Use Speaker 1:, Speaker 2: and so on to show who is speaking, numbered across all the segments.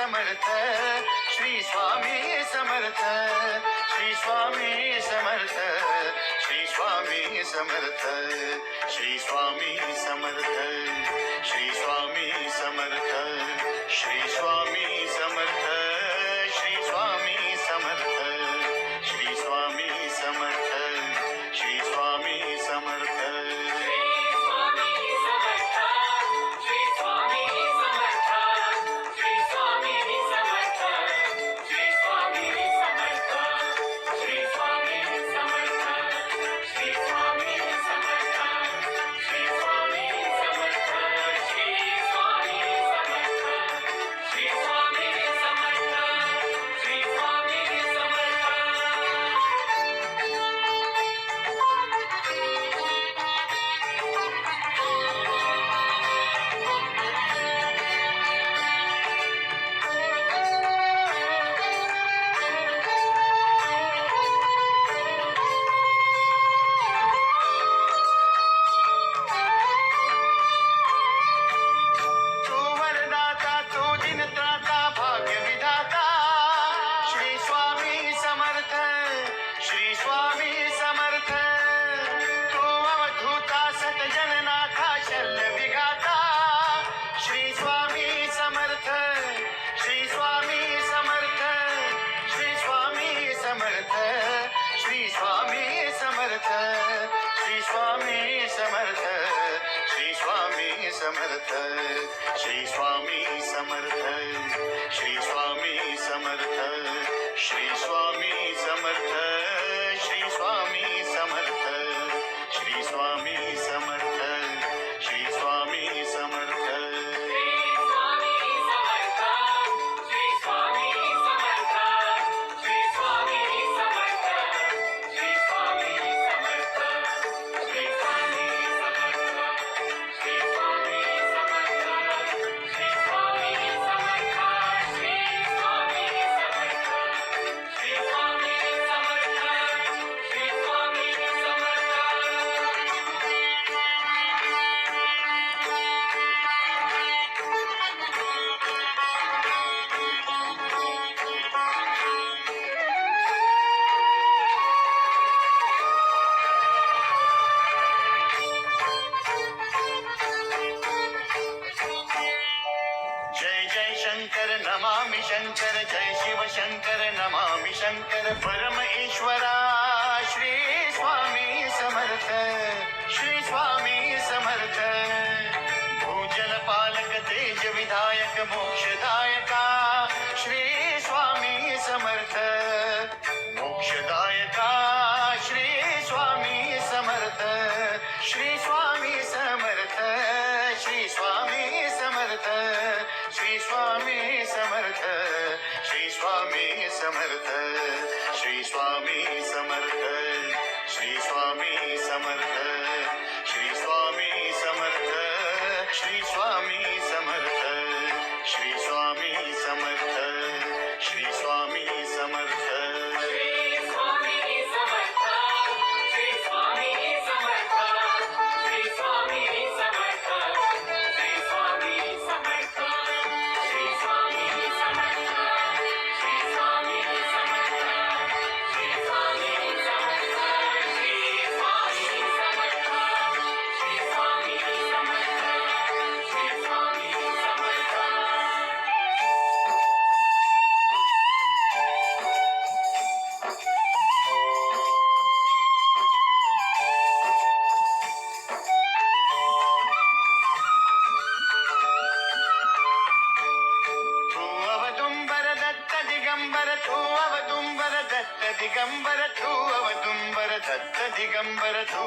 Speaker 1: समर्थ, श्री स्वामी समर्थ, श्री स्वामी समर्थ, श्री स्वामी समर्थ, श्री स्वामी समर्थ, श्री स्वामी समर्थ, श्री स्वामी समर्थ, श्री स्वामी समर्थ, श्री स्वामी समर्थ, श्री स्वामी समर्थ. समर्थ, श्री स्वामी समर्थ, श्री स्वामी समर्थ, श्री स्वामी समर्थ, श्री स्वामी समर्थ, श्री स्वामी समर्थ, श्री स्वामी समर्थ. नमामि शंकर, जय शिव शंकर, नमामि शंकर, परम ईश्वरा श्री स्वामी समर्थ, श्री स्वामी समर्थ, भूजल पालक तेज विधायक मोक्षदायका श्री स्वामी समर्थ, मोक्षदायका श्री स्वामी समर्थ, श्री स्वामी समर्थ, श्री स्वामी समर्थ, श्री स्वामी समर्थ, श्री स्वामी समर्थ, श्री स्वामी समर्थ, श्री स्वामी समर्थ, श्री स्वामी समर्थ, श्री स्वामी समर्थ, श्री स्वामी समर्थ, श्री स्वामी समर्थ. दिगंबर तू अवदुंबर दत्त दिगंबर तू अवदुंबर दत्त दिगंबर, तू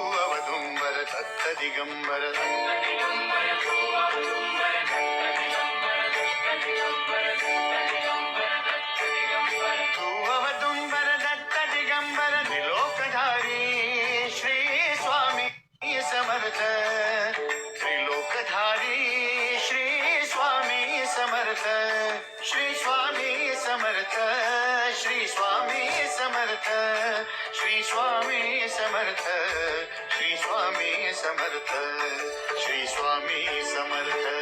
Speaker 1: अवदुंबर दत्त दिगंबर त्रिलोकधारी श्री स्वामी समर्थ, त्रिलोकधारी श्री स्वामी समर्थ, श्री स्वामी समर्थ, श्री स्वामी समर्थ, श्री स्वामी समर्थ, श्री स्वामी समर्थ, श्री स्वामी समर्थ.